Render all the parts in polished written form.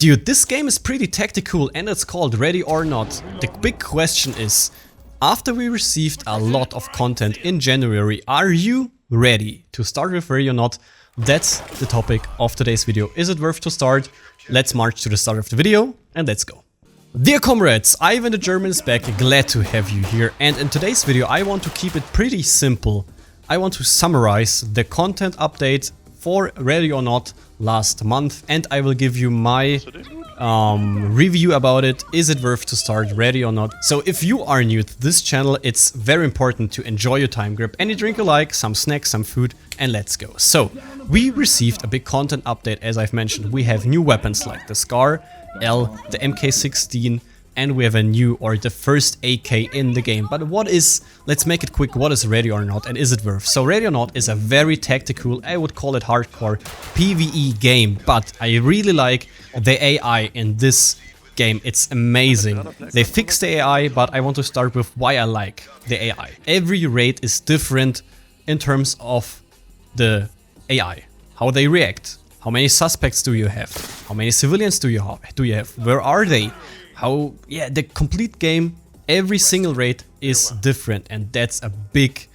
Dude, this game is pretty tactical and it's called Ready or Not. The big question is, after we received a lot of content in January, are you ready to start with Ready or Not? That's the topic of today's video. Is it worth to start? Let's march to the start of the video and let's go. Dear comrades, Ivan the German is back, glad to have you here, and in today's video I want to keep it pretty simple. I want to summarize the content update for Ready or Not last month, and I will give you my review about it. Is it worth to start Ready or Not? So if you are new to this channel, it's very important to enjoy your time. Grab any drink you like, some snacks, some food, and let's go. So we received a big content update, as I've mentioned. We have new weapons like the Scar L, the MK16, and we have a new, or the first AK in the game. But what is, let's make it quick, what is Ready or Not and is it worth? So Ready or Not is a very tactical, I would call it hardcore PvE game, but I really like the AI in this game. It's amazing. They fixed the AI, but I want to start with why I like the AI. Every raid is different in terms of the AI, how they react. How many suspects do you have? How many civilians do you have? Where are they? How, yeah, the complete game, every single raid is different, and that's a big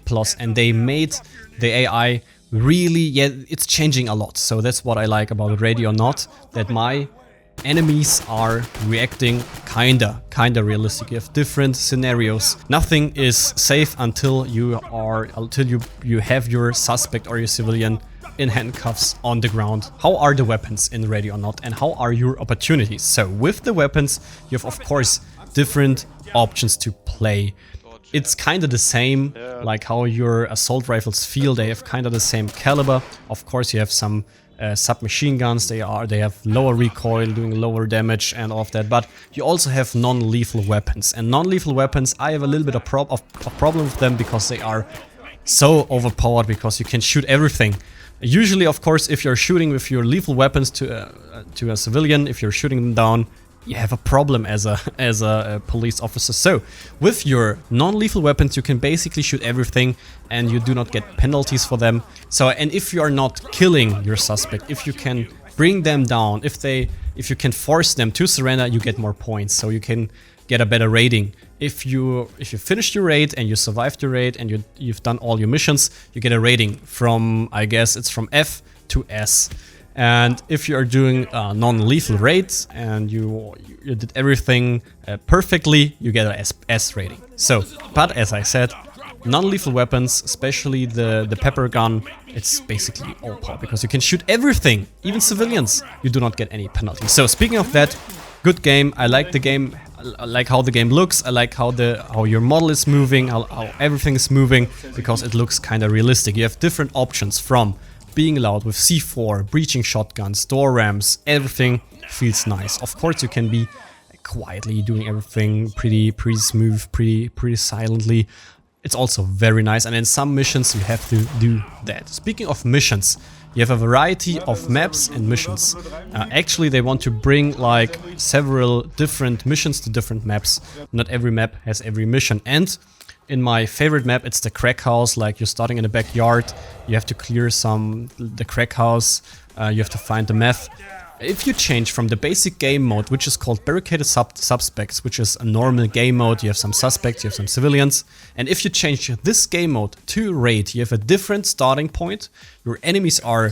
plus. And they made the AI really, yeah, it's changing a lot. So that's what I like about Ready or Not, that my enemies are reacting kinda realistic. You have different scenarios. Nothing is safe until you have your suspect or your civilian in handcuffs on the ground. How are the weapons in Ready or Not, and how are your opportunities? So with the weapons you have of course different options to play. It's kind of the same like how your assault rifles feel. They have kind of the same caliber. Of course you have some submachine guns. They have lower recoil, doing lower damage and all of that, but you also have non-lethal weapons. And non-lethal weapons, I have a little bit of problem with them because they are so overpowered, because you can shoot everything. Usually, of course, if you're shooting with your lethal weapons to a civilian, if you're shooting them down, you have a problem as a police officer. So with your non-lethal weapons you can basically shoot everything and you do not get penalties for them. So, and if you are not killing your suspect, if you can bring them down, if you can force them to surrender, you get more points, so you can get a better rating. If you finished your raid and you survived your raid and you've done all your missions, you get a rating from, I guess it's from F to S. And if you are doing non-lethal raids and you did everything perfectly, you get a S rating. So, but as I said, non-lethal weapons, especially the pepper gun, it's basically all power because you can shoot everything, even civilians. You do not get any penalty. So speaking of that, good game. I like the game. I like how the game looks. I like how your model is moving, how everything is moving, because it looks kind of realistic. You have different options, from being loud with C4, breaching shotguns, door ramps. Everything feels nice. Of course, you can be quietly doing everything pretty smooth, pretty silently. It's also very nice, and in some missions you have to do that. Speaking of missions, you have a variety of maps and missions. Actually, they want to bring like several different missions to different maps. Not every map has every mission. And in my favorite map, it's the crack house. Like, you're starting in the backyard, you have to clear the crack house, you have to find the meth. If you change from the basic game mode, which is called barricaded suspects, which is a normal game mode, you have some suspects, you have some civilians, and if you change this game mode to raid, you have a different starting point. Your enemies are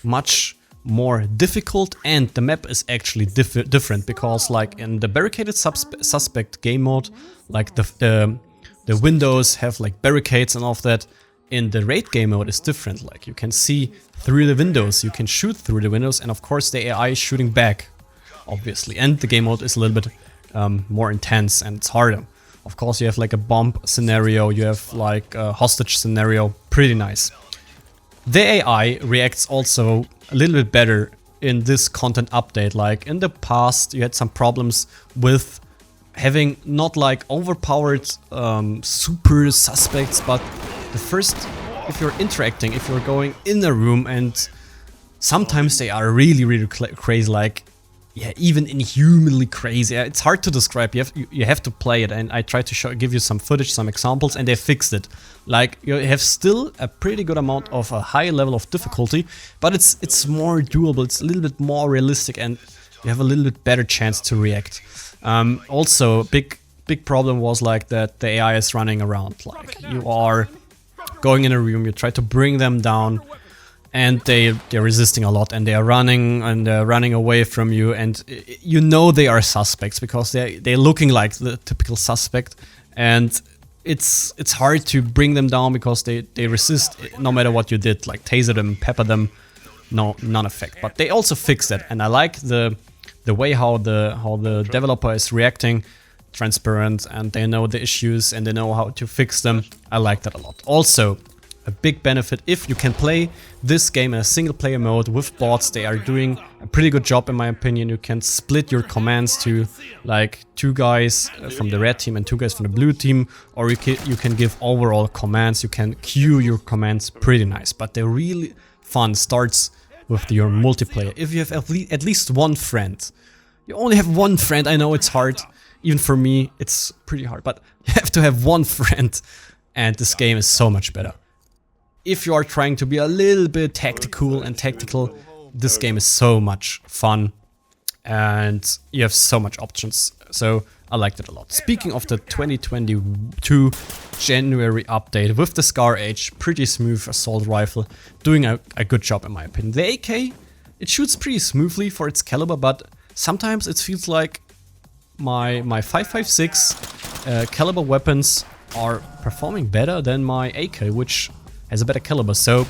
much more difficult, and the map is actually different, because like in the barricaded suspect game mode, like the windows have like barricades and all of that. In the raid game mode is different, like you can see through the windows, you can shoot through the windows, and of course the AI is shooting back, obviously. And the game mode is a little bit more intense and it's harder. Of course you have like a bomb scenario, you have like a hostage scenario, pretty nice. The AI reacts also a little bit better in this content update. Like in the past you had some problems with having not like overpowered super suspects, but the first, if you're interacting, if you're going in a room, and sometimes they are really crazy, like, yeah, even inhumanly crazy. It's hard to describe. You have to play it, and I try to give you some footage, some examples, and they fixed it. Like, you have still a pretty good amount of a high level of difficulty, but it's more doable. It's a little bit more realistic, and you have a little bit better chance to react. Also, big problem was like that the AI is running around. Like you are going in a room, you try to bring them down, and they're resisting a lot, and they are running and running away from you, and you know they are suspects because they're looking like the typical suspect, and it's hard to bring them down because they resist no matter what you did, like taser them, pepper them, none effect. But they also fix that, and I like the way how the developer is reacting, transparent, and they know the issues and they know how to fix them. I like that a lot. Also, a big benefit, if you can play this game in a single player mode with bots, they are doing a pretty good job in my opinion. You can split your commands to like 2 guys from the red team and 2 guys from the blue team, or you can give overall commands, you can queue your commands pretty nice. But the really fun starts with your multiplayer. If you have at least one friend, you only have one friend, I know it's hard, even for me it's pretty hard, but you have to have one friend and this game is so much better. If you are trying to be a little bit tactical, this game is so much fun and you have so much options, so I liked it a lot. Speaking of the 2022 January update with the Scar H, pretty smooth assault rifle, doing a good job in my opinion. The AK, it shoots pretty smoothly for its caliber, but sometimes it feels like my 5.56 caliber weapons are performing better than my AK, which has a better caliber. So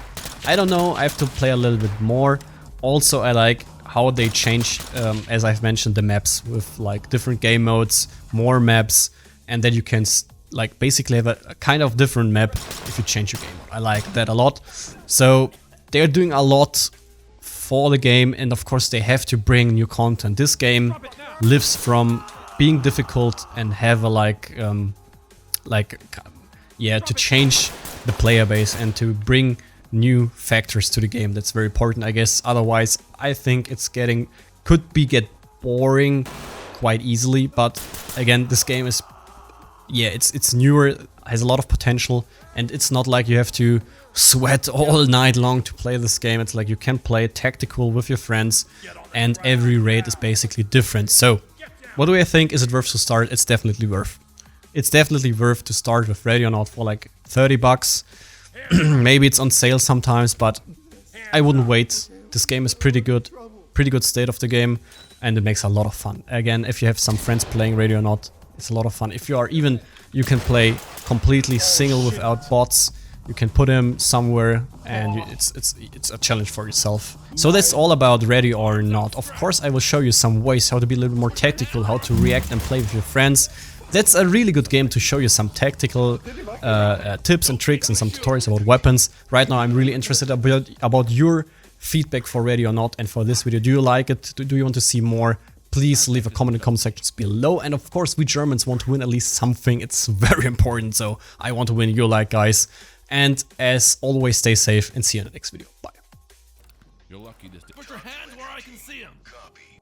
I don't know, I have to play a little bit more. Also, I like how they change, as I've mentioned, the maps with like different game modes, more maps, and then you can like basically have a kind of different map if you change your game mode. I like that a lot. So they're doing a lot for the game, and of course they have to bring new content. This game lives from being difficult and have a to change the player base and to bring new factors to the game. That's very important, I guess. Otherwise, I think could get boring quite easily. But again, this game is, it's newer, has a lot of potential, and it's not like you have to sweat all night long to play this game. It's like you can play tactical with your friends, and every raid is basically different. So, what do I think? Is it worth to start? It's definitely worth. It's definitely worth to start with Ready or Not for like 30 bucks. Maybe it's on sale sometimes, but I wouldn't wait. This game is pretty good state of the game, and it makes a lot of fun. Again, if you have some friends playing Ready or Not, it's a lot of fun. If you are you can play completely single without bots. You can put him somewhere, and it's a challenge for yourself. So that's all about Ready or Not. Of course, I will show you some ways how to be a little more tactical, how to react and play with your friends. That's a really good game to show you some tactical tips and tricks and some tutorials about weapons. Right now I'm really interested about your feedback for Ready or Not and for this video. Do you like it? Do you want to see more? Please leave a comment in the comment sections below. And of course, we Germans want to win at least something. It's very important, so I want to win. You like, guys. And as always, stay safe and see you in the next video. Bye. You're lucky this. Put your hands where I can see them. Copy.